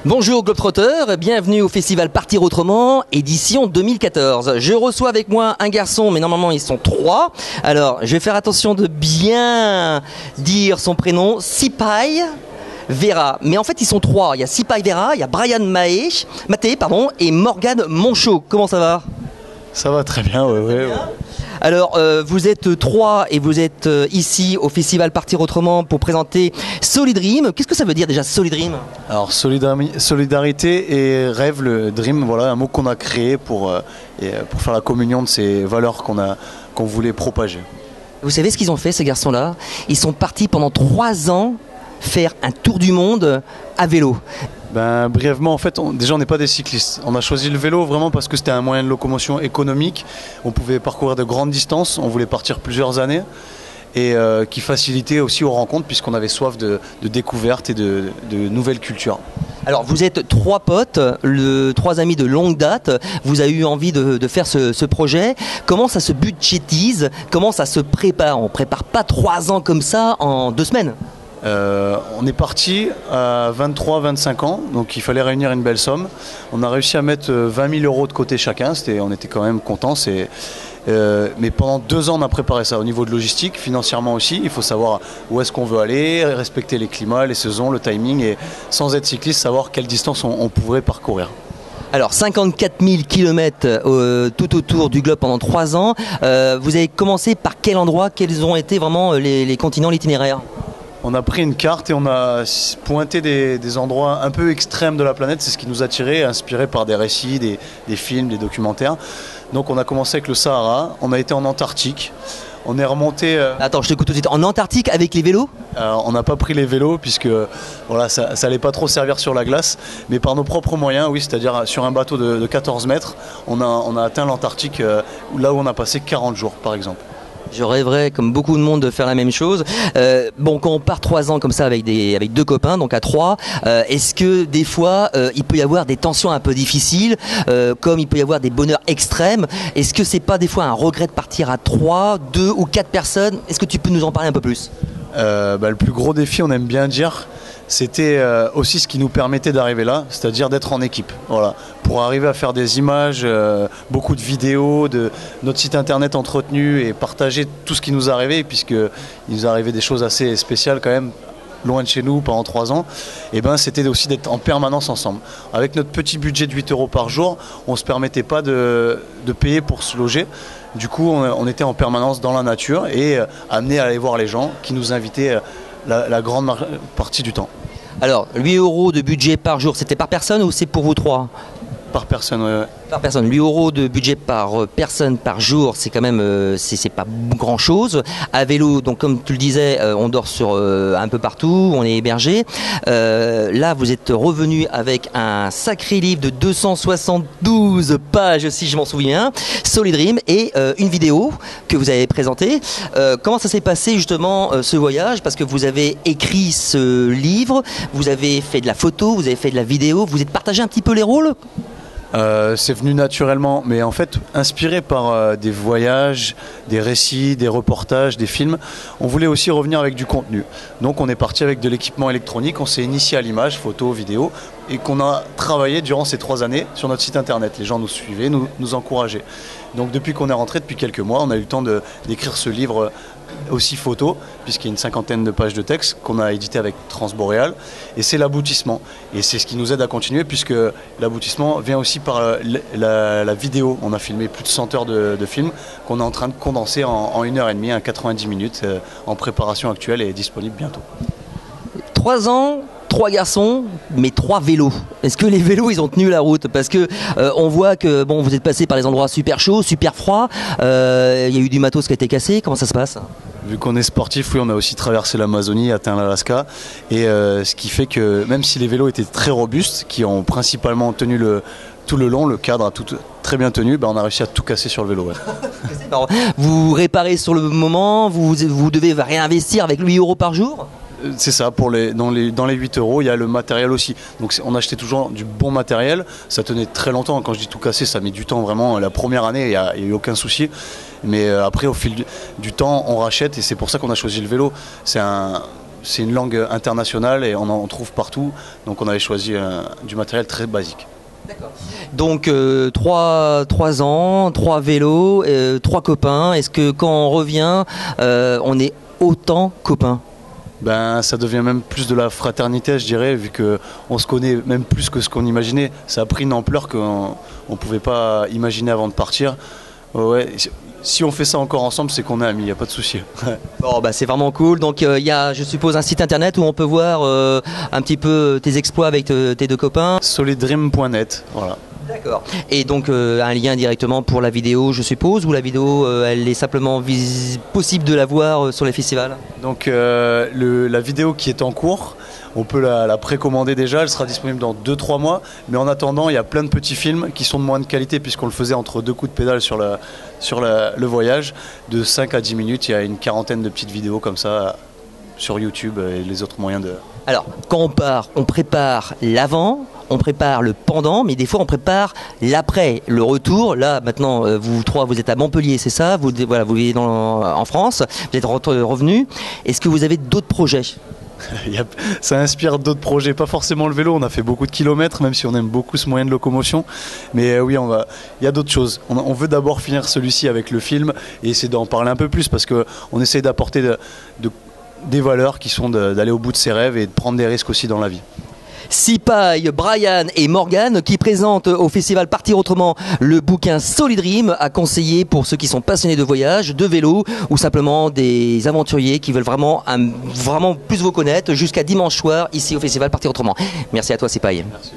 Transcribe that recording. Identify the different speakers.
Speaker 1: Bonjour Globetrotter, bienvenue au festival Partir Autrement, édition 2014. Je reçois avec moi un garçon, mais normalement ils sont trois. Alors, je vais faire attention de bien dire son prénom, Sipai Vera. Mais en fait, ils sont trois. Il y a Sipai Vera, il y a Brian Maté, et Morgane Monchot. Comment ça va?
Speaker 2: Ça va très bien, ouais.
Speaker 1: Alors, vous êtes trois et vous êtes ici au festival Partir Autrement pour présenter Solidream. Qu'est-ce que ça veut dire déjà, Solidream?
Speaker 2: Alors, solidarité et rêve, le dream, voilà, un mot qu'on a créé pour faire la communion de ces valeurs qu'on voulait propager.
Speaker 1: Vous savez ce qu'ils ont fait, ces garçons-là? Ils sont partis pendant 3 ans faire un tour du monde à vélo.
Speaker 2: Brièvement, en fait, déjà on n'est pas des cyclistes. On a choisi le vélo vraiment parce que c'était un moyen de locomotion économique. On pouvait parcourir de grandes distances, on voulait partir plusieurs années et qui facilitait aussi aux rencontres puisqu'on avait soif de découvertes et de nouvelles cultures.
Speaker 1: Alors vous êtes trois potes, trois amis de longue date, vous avez eu envie de faire ce projet. Comment ça se budgétise? Comment ça se prépare? On ne prépare pas 3 ans comme ça en 2 semaines.
Speaker 2: On est parti à 23-25 ans, donc il fallait réunir une belle somme. On a réussi à mettre 20 000 euros de côté chacun, on était quand même contents. Mais pendant 2 ans on a préparé ça au niveau de logistique, financièrement aussi. Il faut savoir où est-ce qu'on veut aller, respecter les climats, les saisons, le timing et sans être cycliste, savoir quelle distance on pourrait parcourir.
Speaker 1: Alors 54 000 km tout autour du globe pendant 3 ans. Vous avez commencé par quel endroit? Quels ont été vraiment les continents, l'itinéraire?
Speaker 2: On a pris une carte et on a pointé des endroits un peu extrêmes de la planète. C'est ce qui nous a attirés, inspiré par des récits, des films, des documentaires. Donc on a commencé avec le Sahara, on a été en Antarctique, on est remonté...
Speaker 1: Attends, je t'écoute tout de suite. En Antarctique avec les vélos?
Speaker 2: On n'a pas pris les vélos puisque voilà, ça n'allait pas trop servir sur la glace. Mais par nos propres moyens, oui, c'est-à-dire sur un bateau de 14 mètres, on a atteint l'Antarctique là où on a passé 40 jours par exemple.
Speaker 1: Je rêverais, comme beaucoup de monde, de faire la même chose. Quand on part 3 ans comme ça avec 2 copains, donc à 3, est-ce que des fois, il peut y avoir des tensions un peu difficiles, comme il peut y avoir des bonheurs extrêmes? Est-ce que c'est pas des fois un regret de partir à 3, 2 ou 4 personnes? Est-ce que tu peux nous en parler un peu plus?
Speaker 2: Le plus gros défi, on aime bien dire, c'était aussi ce qui nous permettait d'arriver là, c'est-à-dire d'être en équipe. Voilà. Pour arriver à faire des images, beaucoup de vidéos, de notre site internet entretenu et partager tout ce qui nous arrivait, puisqu'il nous arrivait des choses assez spéciales quand même, loin de chez nous pendant 3 ans, c'était aussi d'être en permanence ensemble. Avec notre petit budget de 8 euros par jour, on ne se permettait pas de payer pour se loger. Du coup, on était en permanence dans la nature et amené à aller voir les gens qui nous invitaient la grande partie du temps.
Speaker 1: Alors, 8 euros de budget par jour, c'était par personne ou c'est pour vous trois?
Speaker 2: Par personne, ouais.
Speaker 1: Par personne. 8 euros de budget par personne par jour, c'est quand même c'est pas grand chose. À vélo, donc comme tu le disais, on dort sur un peu partout, on est hébergé. Là, vous êtes revenu avec un sacré livre de 272 pages, si je m'en souviens, Solidream, et une vidéo que vous avez présentée. Comment ça s'est passé justement ce voyage? Parce que vous avez écrit ce livre, vous avez fait de la photo, vous avez fait de la vidéo, vous êtes partagé un petit peu les rôles?
Speaker 2: C'est venu naturellement, mais en fait inspiré par des voyages, des récits, des reportages, des films, on voulait aussi revenir avec du contenu. Donc on est parti avec de l'équipement électronique, on s'est initié à l'image, photo, vidéo, et qu'on a travaillé durant ces 3 années sur notre site internet. Les gens nous suivaient, nous encourageaient. Donc depuis qu'on est rentré, depuis quelques mois, on a eu le temps d'écrire ce livre aussi photo, puisqu'il y a une 50aine de pages de texte qu'on a édité avec Transboréal, et c'est l'aboutissement. Et c'est ce qui nous aide à continuer, puisque l'aboutissement vient aussi par la vidéo. On a filmé plus de 100 heures de films qu'on est en train de condenser en 1h30, à 90 minutes, en préparation actuelle et disponible bientôt.
Speaker 1: 3 ans, 3 garçons, mais 3 vélos. Est-ce que les vélos, ils ont tenu la route? Parce que on voit que vous êtes passé par des endroits super chauds, super froids. Il y a eu du matos qui a été cassé. Comment ça se passe?
Speaker 2: Vu qu'on est sportif, oui, on a aussi traversé l'Amazonie, atteint l'Alaska. Et ce qui fait que même si les vélos étaient très robustes, qui ont principalement tenu tout le long, le cadre a tout très bien tenu, on a réussi à tout casser sur le vélo. Ouais.
Speaker 1: Vous réparez sur le moment, vous devez réinvestir avec 8 euros par jour?
Speaker 2: C'est ça, dans les 8 euros, il y a le matériel aussi. Donc on achetait toujours du bon matériel, ça tenait très longtemps. Quand je dis tout casser, ça met du temps vraiment. La première année, il n'y a eu aucun souci. Mais après, au fil du temps, on rachète et c'est pour ça qu'on a choisi le vélo. c'est une langue internationale et on en trouve partout. Donc on avait choisi du matériel très basique.
Speaker 1: Donc 3 ans, 3 vélos, 3 copains. Est-ce que quand on revient, on est autant copains?
Speaker 2: Ben, ça devient même plus de la fraternité, je dirais, vu qu'on se connaît même plus que ce qu'on imaginait. Ça a pris une ampleur qu'on ne pouvait pas imaginer avant de partir. Ouais, si on fait ça encore ensemble, c'est qu'on est amis, il n'y a pas de souci.
Speaker 1: Bon, bah, c'est vraiment cool. Donc il y a, je suppose, un site internet où on peut voir un petit peu tes exploits avec tes 2 copains.
Speaker 2: Solidream.net, voilà.
Speaker 1: D'accord. Et donc un lien directement pour la vidéo, je suppose, ou la vidéo, elle est simplement possible de la voir sur les festivals?
Speaker 2: Donc la vidéo qui est en cours, on peut la précommander déjà, elle sera disponible dans 2-3 mois. Mais en attendant, il y a plein de petits films qui sont de moins de qualité puisqu'on le faisait entre 2 coups de pédale sur le voyage. De 5 à 10 minutes, il y a une quarantaine de petites vidéos comme ça sur YouTube et les autres moyens de...
Speaker 1: Alors, quand on part, on prépare l'avant, on prépare le pendant, mais des fois on prépare l'après, le retour. Là, maintenant, vous 3, vous êtes à Montpellier, c'est ça? Vous vivez en France, vous êtes revenus. Est-ce que vous avez d'autres projets?
Speaker 2: Ça inspire d'autres projets, pas forcément le vélo, on a fait beaucoup de kilomètres, même si on aime beaucoup ce moyen de locomotion. Mais oui, il y a d'autres choses. On veut d'abord finir celui-ci avec le film et essayer d'en parler un peu plus parce qu'on essaie d'apporter des valeurs qui sont d'aller au bout de ses rêves et de prendre des risques aussi dans la vie.
Speaker 1: Sipaï, Brian et Morgane qui présentent au festival Partir Autrement le bouquin Solidream à conseiller pour ceux qui sont passionnés de voyage, de vélo ou simplement des aventuriers qui veulent vraiment plus vous connaître jusqu'à dimanche soir ici au festival Partir Autrement. Merci à toi Sipaï.
Speaker 2: Merci.